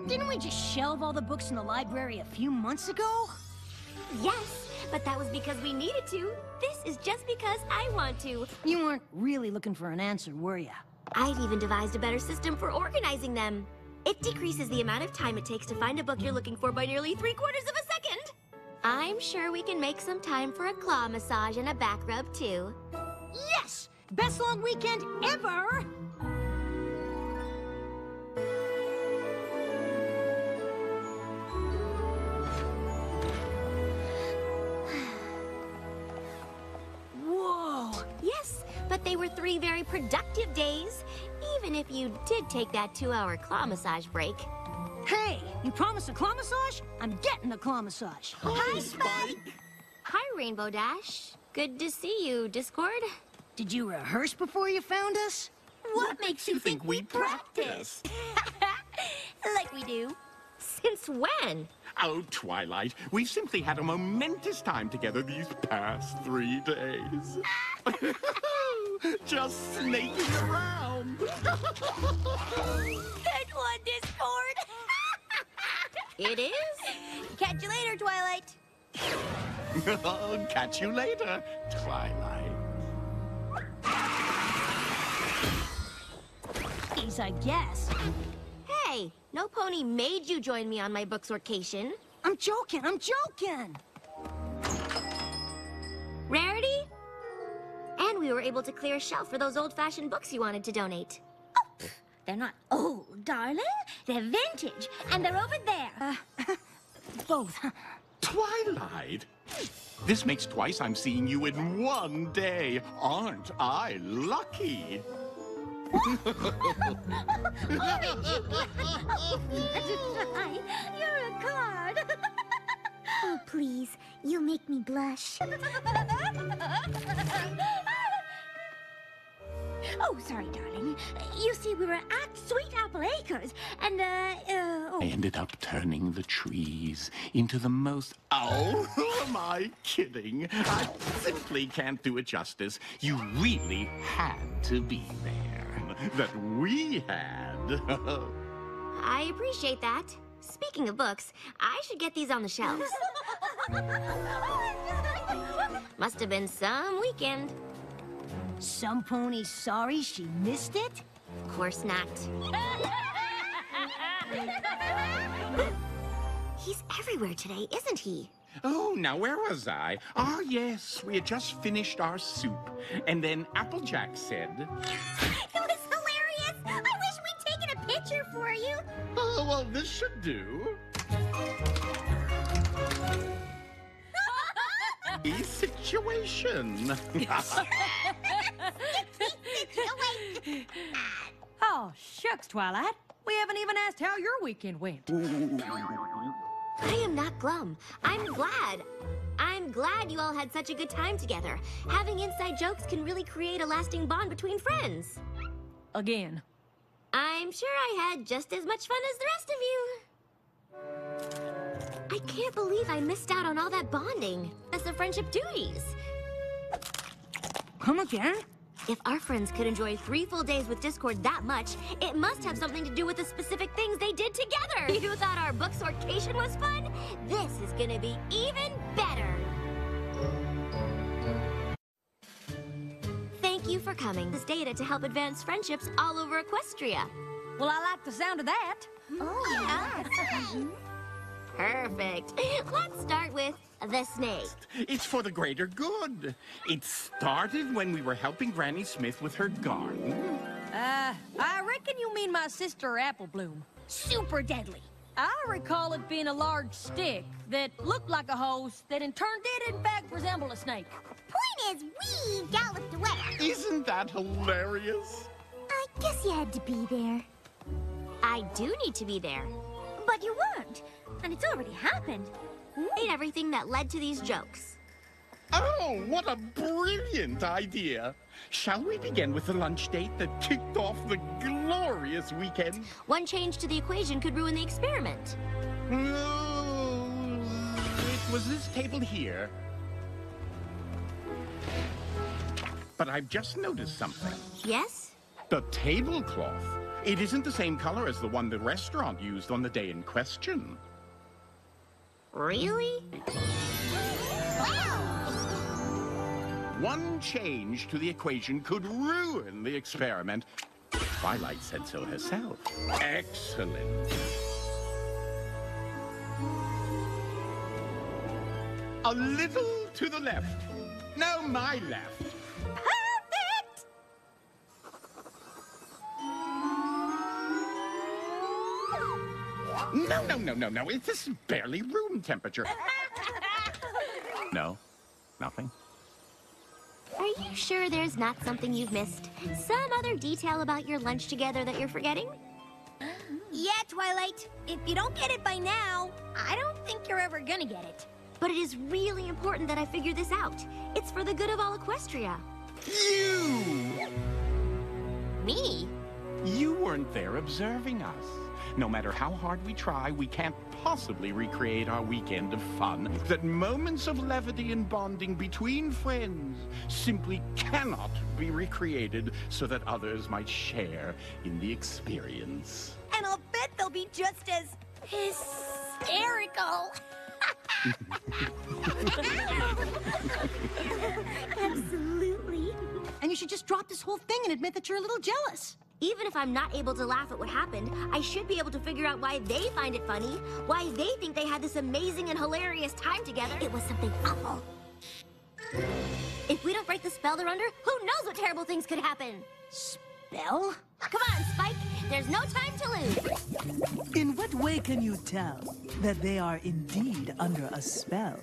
Didn't we just shelve all the books in the library a few months ago? Yes, but that was because we needed to. This is just because I want to. You weren't really looking for an answer, were ya? I've even devised a better system for organizing them. It decreases the amount of time it takes to find a book you're looking for by nearly 3/4 of a second. I'm sure we can make some time for a claw massage and a back rub, too. Yes! Best long weekend ever! Whoa! Yes, but they were 3 very productive days, even if you did take that 2-hour claw massage break. Hey, you promised a claw massage? I'm getting a claw massage. Hi, Spike! Hi, Rainbow Dash. Good to see you, Discord. Did you rehearse before you found us? What makes you think we practice? Like we do. Since when? Oh, Twilight, we've simply had a momentous time together these past 3 days. Just snaking around. Good one, Discord. It is. Catch you later, Twilight. Catch you later, Twilight. Please, I guess. Hey, no pony made you join me on my book sortation. I'm joking, I'm joking! Rarity? And we were able to clear a shelf for those old-fashioned books you wanted to donate. Oh, they're not old, darling. They're vintage, and they're over there. Both. Twilight? This makes twice I'm seeing you in one day. Aren't I lucky? You're a card. Oh, please. You'll make me blush. Oh, sorry, darling. You see, we were at Sweet Apple Acres, and, oh. I ended up turning the trees into the most... Oh, who am I kidding? I simply can't do it justice. You really had to be there. That we had. I appreciate that. Speaking of books, I should get these on the shelves. Must have been some weekend. Some pony's sorry she missed it? Of course not. He's everywhere today, isn't he? Oh, now where was I? Ah, yes, we had just finished our soup. And then Applejack said... It was hilarious! I wish we'd taken a picture for you. Oh, well, this should do. Situation. Oh, shucks, Twilight. We haven't even asked how your weekend went. I am not glum. I'm glad. I'm glad you all had such a good time together. Having inside jokes can really create a lasting bond between friends. Again. I'm sure I had just as much fun as the rest of you. I can't believe I missed out on all that bonding. That's the friendship duties. Come again? If our friends could enjoy 3 full days with Discord that much, it must have something to do with the specific things they did together. You thought our book sortation was fun? This is gonna be even better. Thank you for coming. This data to help advance friendships all over Equestria. Well, I like the sound of that. Oh, yeah. Perfect. Let's start with the snake. It's for the greater good. It started when we were helping Granny Smith with her garden. I reckon you mean my sister Apple Bloom. Super deadly. I recall it being a large stick that looked like a hose that in turn did in fact resemble a snake. Point is, we galloped away. Isn't that hilarious? I guess you had to be there. I do need to be there. But you weren't. And it's already happened. Ate everything that led to these jokes. Oh, what a brilliant idea. Shall we begin with the lunch date that kicked off the glorious weekend? One change to the equation could ruin the experiment. Oh, it was this table here. But I've just noticed something. Yes? The tablecloth. It isn't the same color as the one the restaurant used on the day in question. Really? One change to the equation could ruin the experiment. Twilight said so herself. Excellent. A little to the left. No, my left. Perfect! No. This is barely room temperature. No? Nothing? Are you sure there's not something you've missed? Some other detail about your lunch together that you're forgetting? Yeah, Twilight. If you don't get it by now, I don't think you're ever gonna get it. But it is really important that I figure this out. It's for the good of all Equestria. You! Me? You weren't there observing us. No matter how hard we try, we can't possibly recreate our weekend of fun. That moments of levity and bonding between friends simply cannot be recreated so that others might share in the experience. And I'll bet they'll be just as hysterical. Absolutely. And you should just drop this whole thing and admit that you're a little jealous. Even if I'm not able to laugh at what happened, I should be able to figure out why they find it funny, why they think they had this amazing and hilarious time together. It was something awful. If we don't break the spell they're under, who knows what terrible things could happen? Spell? Come on, Spike. There's no time to lose. In what way can you tell that they are indeed under a spell?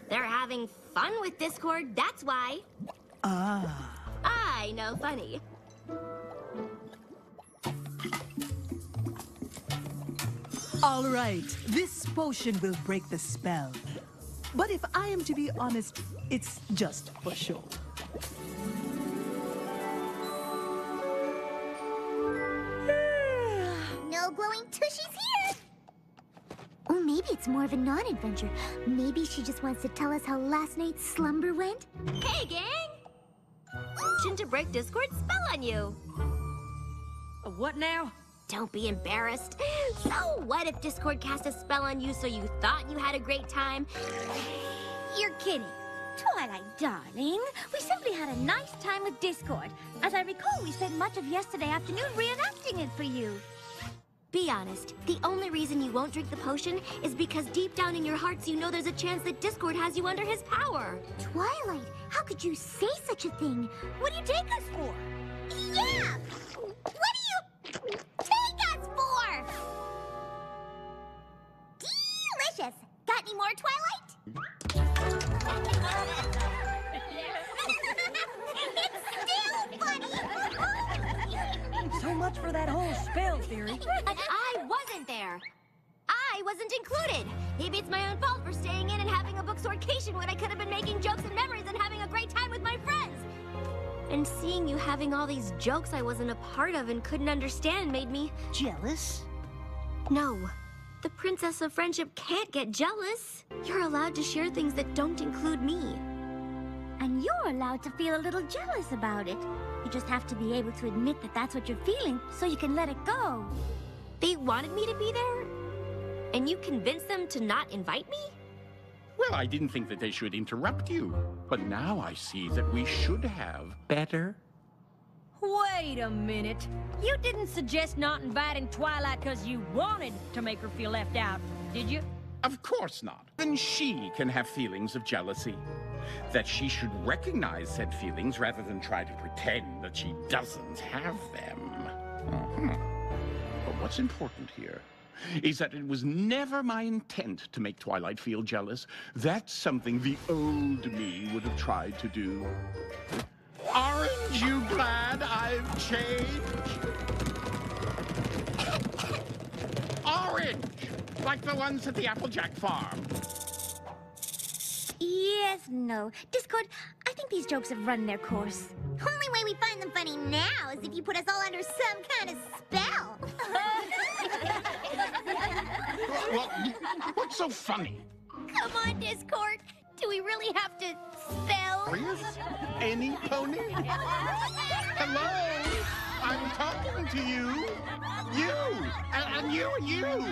They're having fun with Discord, that's why. Ah. I know funny. All right, this potion will break the spell. But if I am to be honest, it's just for show. No glowing tushies here. Or maybe it's more of a non-adventure. Maybe she just wants to tell us how last night's slumber went. Hey, gang! Shouldn't to break Discord's spell on you. What now? Don't be embarrassed. So what if Discord cast a spell on you so you thought you had a great time? You're kidding. Twilight, darling. We simply had a nice time with Discord. As I recall, we spent much of yesterday afternoon reenacting it for you. Be honest, the only reason you won't drink the potion is because deep down in your hearts you know there's a chance that Discord has you under his power. Twilight, how could you say such a thing? What do you take us for? Yeah! What do you take us for? Delicious! Got any more, Twilight? It's still funny! So much for that whole spell theory. But I wasn't there. I wasn't included. Maybe it's my own fault for staying in and having a booksorcation when I could have been making jokes and memories and having a great time with my friends. And seeing you having all these jokes I wasn't a part of and couldn't understand made me... Jealous? No. The Princess of Friendship can't get jealous. You're allowed to share things that don't include me. And you're allowed to feel a little jealous about it. You just have to be able to admit that that's what you're feeling so you can let it go. They wanted me to be there? And you convinced them to not invite me? Well, I didn't think that they should interrupt you. But now I see that we should have better. Wait a minute. You didn't suggest not inviting Twilight because you wanted to make her feel left out, did you? Of course not. Then she can have feelings of jealousy. That she should recognize said feelings rather than try to pretend that she doesn't have them. But what's important here is that it was never my intent to make Twilight feel jealous. That's something the old me would have tried to do. Aren't you glad I've changed? Orange! Like the ones at the Applejack farm. Yes, no. Discord, I think these jokes have run their course. Only way we find them funny now is if you put us all under some kind of spell. Well, what's so funny? Come on, Discord. Do we really have to spell? Yes? Any pony? Hello? I'm talking to you. You! And you and you!